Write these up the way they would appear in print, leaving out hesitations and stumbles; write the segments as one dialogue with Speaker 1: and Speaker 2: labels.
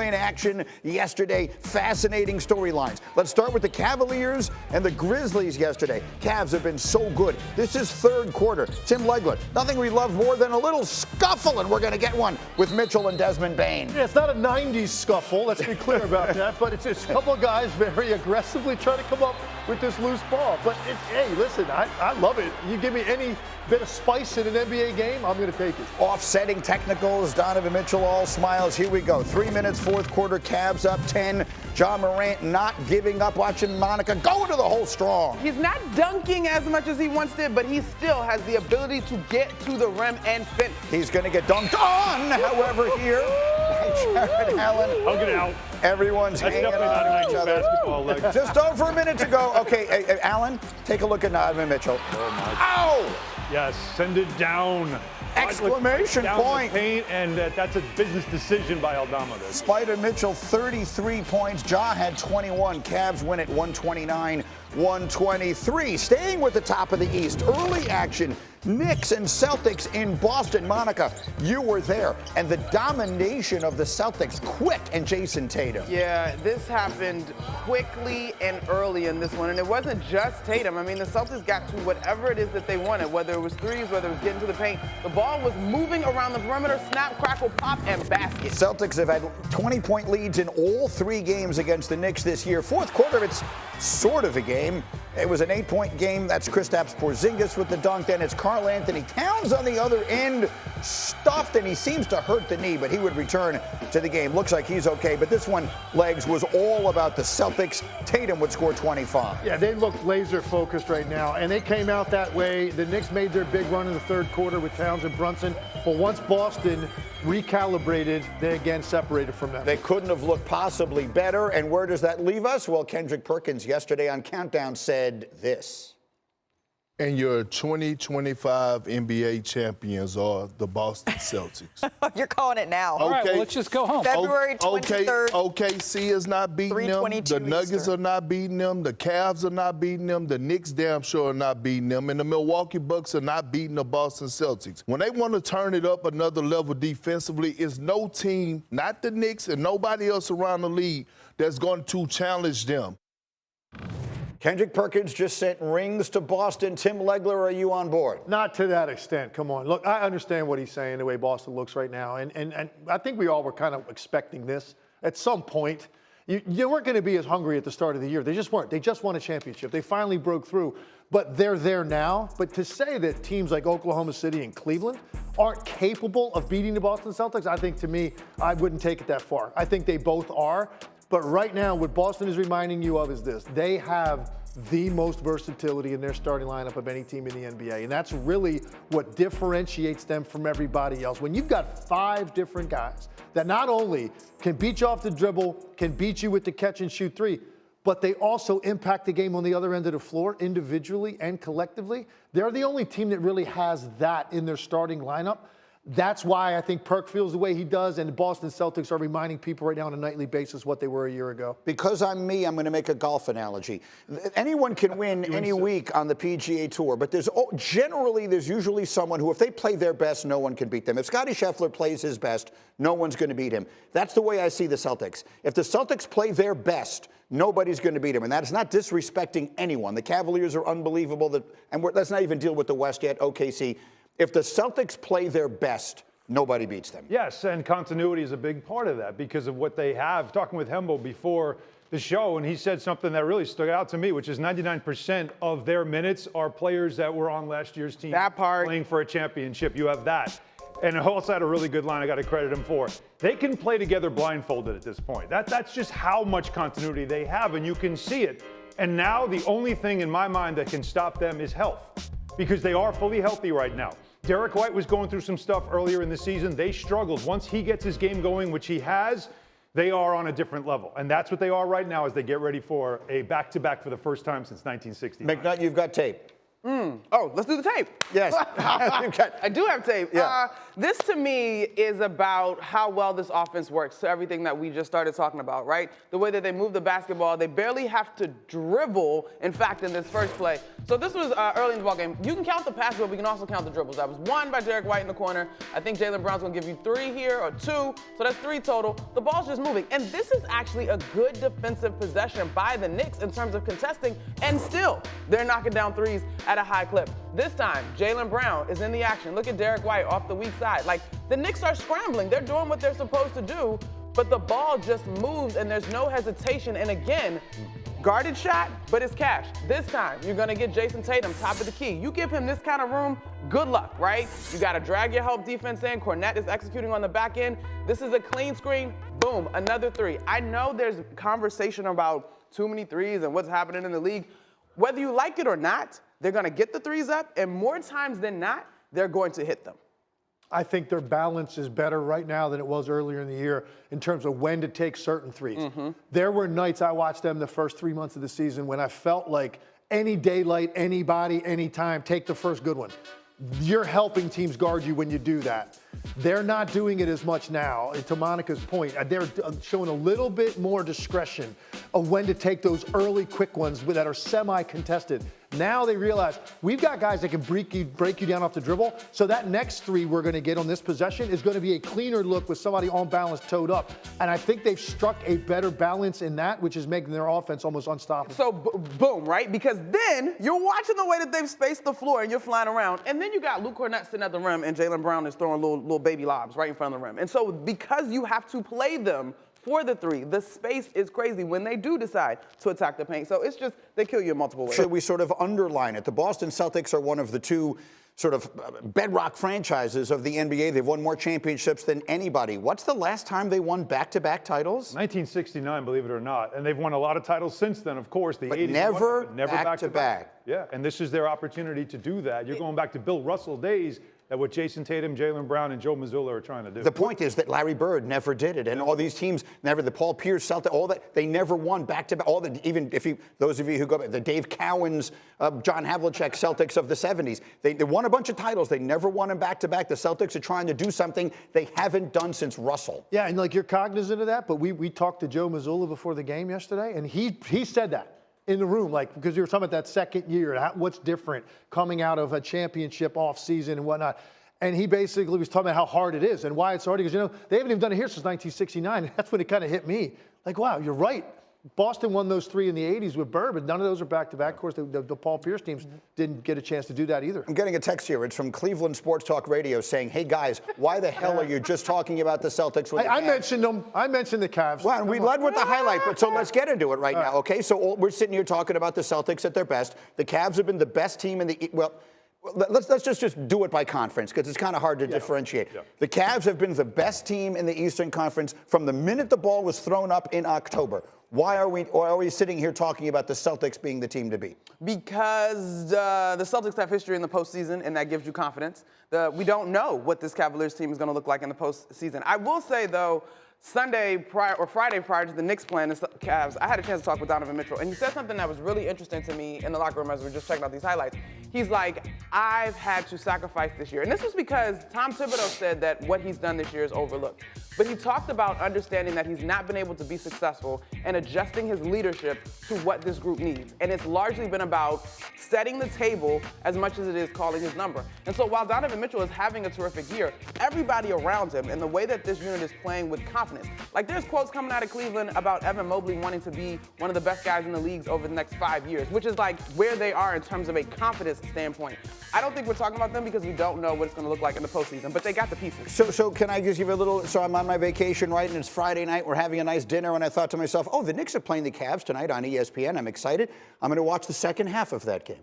Speaker 1: all-in action yesterday. Fascinating storylines. Let's start with the Cavaliers and the Grizzlies yesterday. Cavs have been so good. This is third quarter. Tim Legler, nothing we love more than a little scuffle, and we're going to get one with Mitchell and Desmond Bane.
Speaker 2: Yeah, it's not a 90s scuffle, let's be clear about that, but it's just a couple of guys very aggressively trying to come up with this loose ball. But, hey, listen, I love it. You give me any bit of spice in an NBA game, I'm going to take it.
Speaker 1: Offsetting technicals, Donovan Mitchell all smiles. Here we go. 3 minutes, fourth quarter, Cavs up 10. John Morant not giving up, watching Monica go into the hole strong.
Speaker 3: He's not dunking as much as he once did, but he still has the ability to get to the rim and finish.
Speaker 1: He's going to get dunked on, however, here by Jared Allen.
Speaker 4: Hug it out.
Speaker 1: Everyone's
Speaker 4: That's
Speaker 1: hanging
Speaker 4: definitely
Speaker 1: on
Speaker 4: not
Speaker 1: each
Speaker 4: a
Speaker 1: other.
Speaker 4: basketball leg.
Speaker 1: Just over a minute to go. Okay, Allen, take a look at Donovan Mitchell.
Speaker 4: Oh, my.
Speaker 1: Ow!
Speaker 4: Yes, send it down.
Speaker 1: Exclamation
Speaker 4: down
Speaker 1: point.
Speaker 4: The paint, and that's a business decision by Aldama.
Speaker 1: Spider Mitchell, 33 points. Ja had 21. Cavs win at 129-123. Staying with the top of the East. Early action. Knicks and Celtics in Boston. Monica, you were there. And the domination of the Celtics. Quick and Jason Tatum.
Speaker 3: Yeah, this happened quickly and early in this one. And it wasn't just Tatum. I mean, the Celtics got to whatever it is that they wanted, whether it was threes, whether it was getting to the paint. The ball was moving around the perimeter, snap, crackle, pop, and basket.
Speaker 1: Celtics have had 20-point leads in all 3 games against the Knicks this year. Fourth quarter, it's sort of a game. It was an 8-point game. That's Kristaps Porzingis with the dunk. Then it's Karl Anthony Towns on the other end, stuffed, and he seems to hurt the knee, but he would return to the game. Looks like he's okay, but this one, Legs, was all about the Celtics. Tatum would score 25.
Speaker 2: Yeah, they look laser focused right now, and they came out that way. The Knicks made their big run in the third quarter with Towns and Brunson, but once Boston recalibrated, they again separated from them.
Speaker 1: They couldn't have looked possibly better, and where does that leave us? Well, Kendrick Perkins yesterday on Countdown said this.
Speaker 5: And your 2025 NBA champions are the Boston Celtics.
Speaker 6: You're calling it now.
Speaker 5: Okay.
Speaker 7: All right, well, let's just go home.
Speaker 6: February 23rd.
Speaker 5: OKC is not beating them. The Nuggets
Speaker 6: Eastern.
Speaker 5: are not beating them. The Cavs are not beating them. The Knicks damn sure are not beating them. And the Milwaukee Bucks are not beating the Boston Celtics. When they want to turn it up another level defensively, it's no team, not the Knicks and nobody else around the league, that's going to challenge them.
Speaker 1: Kendrick Perkins just sent rings to Boston. Tim Legler, are you on board?
Speaker 2: Not to that extent. Come on. Look, I understand what he's saying, the way Boston looks right now. And I think we all were kind of expecting this at some point. You weren't going to be as hungry at the start of the year. They just weren't. They just won a championship. They finally broke through. But they're there now. But to say that teams like Oklahoma City and Cleveland aren't capable of beating the Boston Celtics, I think, to me, I wouldn't take it that far. I think they both are. But right now, what Boston is reminding you of is this. They have the most versatility in their starting lineup of any team in the NBA. And that's really what differentiates them from everybody else. When you've got 5 different guys that not only can beat you off the dribble, can beat you with the catch and shoot 3, but they also impact the game on the other end of the floor individually and collectively, they're the only team that really has that in their starting lineup. That's why I think Perk feels the way he does, and the Boston Celtics are reminding people right now on a nightly basis what they were a year ago.
Speaker 1: Because I'm me, I'm going to make a golf analogy. Anyone can win any week on the PGA Tour, but there's usually someone who, if they play their best, no one can beat them. If Scottie Scheffler plays his best, no one's going to beat him. That's the way I see the Celtics. If the Celtics play their best, nobody's going to beat them, and that's not disrespecting anyone. The Cavaliers are unbelievable, and let's not even deal with the West yet, OKC. If the Celtics play their best, nobody beats them.
Speaker 4: Yes, and continuity is a big part of that because of what they have. Talking with Hembo before the show, and he said something that really stuck out to me, which is 99% of their minutes are players that were on last year's team.
Speaker 3: That part.
Speaker 4: Playing for a championship. You have that. And he also had a really good line I got to credit him for. They can play together blindfolded at this point. That's just how much continuity they have, and you can see it. And now the only thing in my mind that can stop them is health, because they are fully healthy right now. Derek White was going through some stuff earlier in the season. They struggled. Once he gets his game going, which he has, they are on a different level. And that's what they are right now as they get ready for a back-to-back for the first time since 1960.
Speaker 1: McNutt, you've got tape.
Speaker 3: Oh, let's do the tape.
Speaker 1: Yes.
Speaker 3: I do have tape.
Speaker 1: Yeah.
Speaker 3: This to me is about how well this offense works. So everything that we just started talking about, right? The way that they move the basketball, they barely have to dribble. In fact, in this first play. So this was early in the ballgame. You can count the passes, but we can also count the dribbles. That was 1 by Derek White in the corner. I think Jaylen Brown's gonna give you 3 here or 2. So that's 3 total. The ball's just moving. And this is actually a good defensive possession by the Knicks in terms of contesting. And still, they're knocking down threes at a high clip. This time, Jaylen Brown is in the action. Look at Derek White off the weak side. Like, the Knicks are scrambling. They're doing what they're supposed to do, but the ball just moves and there's no hesitation. And again, guarded shot, but it's cash. This time, you're gonna get Jason Tatum top of the key. You give him this kind of room, good luck, right? You gotta drag your help defense in. Cornette is executing on the back end. This is a clean screen, boom, another 3. I know there's conversation about too many threes and what's happening in the league. Whether you like it or not, they're gonna get the threes up, and more times than not, they're going to hit them.
Speaker 2: I think their balance is better right now than it was earlier in the year in terms of when to take certain threes. There were nights I watched them the first 3 months of the season when I felt like any daylight, anybody, anytime, take the first good one. You're helping teams guard you when you do that. They're not doing it as much now. And to Monica's point, they're showing a little bit more discretion of when to take those early quick ones that are semi-contested. Now they realize we've got guys that can break you down off the dribble. So that next 3 we're going to get on this possession is going to be a cleaner look with somebody on balance, toed up. And I think they've struck a better balance in that, which is making their offense almost unstoppable.
Speaker 3: So boom, right? Because then you're watching the way that they've spaced the floor and you're flying around. And then you got Luke Cornette sitting at the rim and Jaylen Brown is throwing little baby lobs right in front of the rim. And so because you have to play them for the 3, the space is crazy when they do decide to attack the paint. So it's just, they kill you in multiple ways.
Speaker 1: Should we sort of underline it? The Boston Celtics are one of the 2 sort of bedrock franchises of the NBA. They've won more championships than anybody. What's the last time they won back-to-back titles?
Speaker 4: 1969, believe it or not. And they've won a lot of titles since then, of course. The 80s
Speaker 1: never
Speaker 4: back-to-back. Yeah, and this is their opportunity to do that. You're going back to Bill Russell days at what Jason Tatum, Jaylen Brown, and Joe Mazzulla are trying to do.
Speaker 1: The point is that Larry Bird never did it, and all these teams never. The Paul Pierce, Celtics, all that they never won back-to-back. All the even if you those of you who go back, the Dave Cowens, John Havlicek Celtics of the '70s, they won a bunch of titles. They never won them back-to-back. The Celtics are trying to do something they haven't done since Russell.
Speaker 2: Yeah, and like you're cognizant of that, but we talked to Joe Mazzulla before the game yesterday, and he said that in the room, like, because you were talking about that second year, what's different coming out of a championship off season and whatnot. And he basically was talking about how hard it is and why it's hard. Because, they haven't even done it here since 1969. And that's when it kind of hit me. Like, wow, you're right. Boston won those 3 in the 80s with Bird, but none of those are back-to-back. Of course, the Paul Pierce teams didn't get a chance to do that either.
Speaker 1: I'm getting a text here. It's from Cleveland Sports Talk Radio saying, hey, guys, why the hell are you just talking about the Celtics? With
Speaker 2: I mentioned them. I mentioned the Cavs.
Speaker 1: Well, we led with the highlight, but so let's get into it right now, okay? So we're sitting here talking about the Celtics at their best. The Cavs have been the best team in the let's just do it by conference because it's kind of hard to differentiate. Yeah. The Cavs have been the best team in the Eastern Conference from the minute the ball was thrown up in October. Why are we sitting here talking about the Celtics being the team to beat?
Speaker 3: Because the Celtics have history in the postseason, and that gives you confidence. We don't know what this Cavaliers team is going to look like in the postseason. I will say, though, Friday prior to the Knicks playing the Cavs, I had a chance to talk with Donovan Mitchell, and he said something that was really interesting to me in the locker room as we were just checking out these highlights. He's like, I've had to sacrifice this year. And this was because Tom Thibodeau said that what he's done this year is overlooked. But he talked about understanding that he's not been able to be successful and adjusting his leadership to what this group needs. And it's largely been about setting the table as much as it is calling his number. And so while Donovan Mitchell is having a terrific year, everybody around him and the way that this unit is playing with confidence. Like, there's quotes coming out of Cleveland about Evan Mobley wanting to be one of the best guys in the leagues over the next 5 years, which is like where they are in terms of a confidence standpoint. I don't think we're talking about them because we don't know what it's going to look like in the postseason, but they got the pieces.
Speaker 1: So can I just give you a little, so I'm on my vacation, right, and it's Friday night, we're having a nice dinner, and I thought to myself, oh, the Knicks are playing the Cavs tonight on ESPN. I'm excited. I'm going to watch the second half of that game.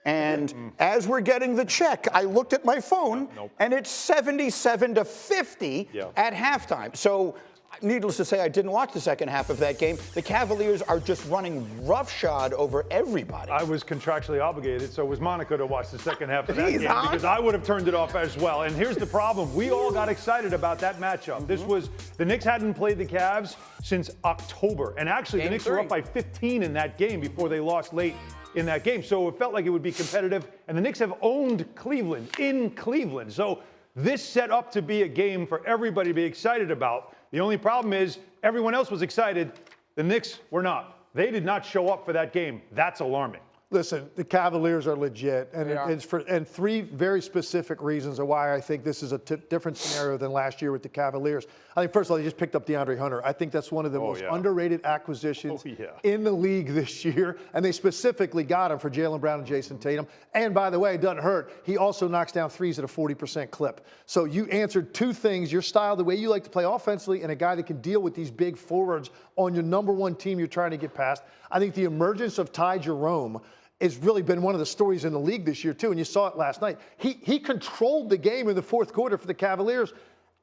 Speaker 1: And as we're getting the check, I looked at my phone, and it's 77-50 at halftime. So needless to say, I didn't watch the second half of that game. The Cavaliers are just running roughshod over everybody.
Speaker 4: I was contractually obligated, so was Monica, to watch the second half of that game because I would have turned it off as well. And here's the problem. We all got excited about that matchup. This was, the Knicks hadn't played the Cavs since October. And actually, the Knicks were up by 15 in that game before they lost late in that game. So it felt like it would be competitive. And the Knicks have owned Cleveland in Cleveland. So This set up to be a game for everybody to be excited about. The only problem is everyone else was excited. The Knicks were not. They did not show up for that game. That's alarming.
Speaker 2: Listen, the Cavaliers are legit, and
Speaker 3: They are.
Speaker 2: it's for three very specific reasons of why I think this is a different scenario than last year with the Cavaliers. I think, first of all, they just picked up DeAndre Hunter. I think that's one of the most underrated acquisitions in the league this year, and they specifically got him for Jaylen Brown and Jason Tatum. And by the way, it doesn't hurt. He also knocks down threes at a 40% clip. So you answered two things: your style, the way you like to play offensively, and a guy that can deal with these big forwards on your number one team you're trying to get past. I think the emergence of Ty Jerome has really been one of the stories in the league this year, too, and you saw it last night. He controlled the game in the fourth quarter for the Cavaliers.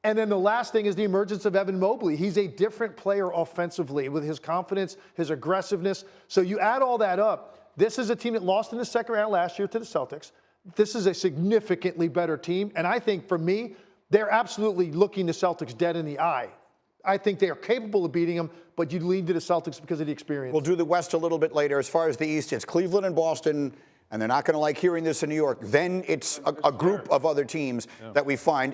Speaker 2: And then the last thing is the emergence of Evan Mobley. He's a different player offensively with his confidence, his aggressiveness. So you add all that up. This is a team that lost in the second round last year to the Celtics. This is a significantly better team. And I think, for me, they're absolutely looking the Celtics dead in the eye. I think they are capable of beating them, but you lean to the Celtics because of the experience.
Speaker 1: We'll do the West a little bit later. As far as the East, it's Cleveland and Boston, and they're not going to like hearing this in New York. Then it's a group of other teams that we find.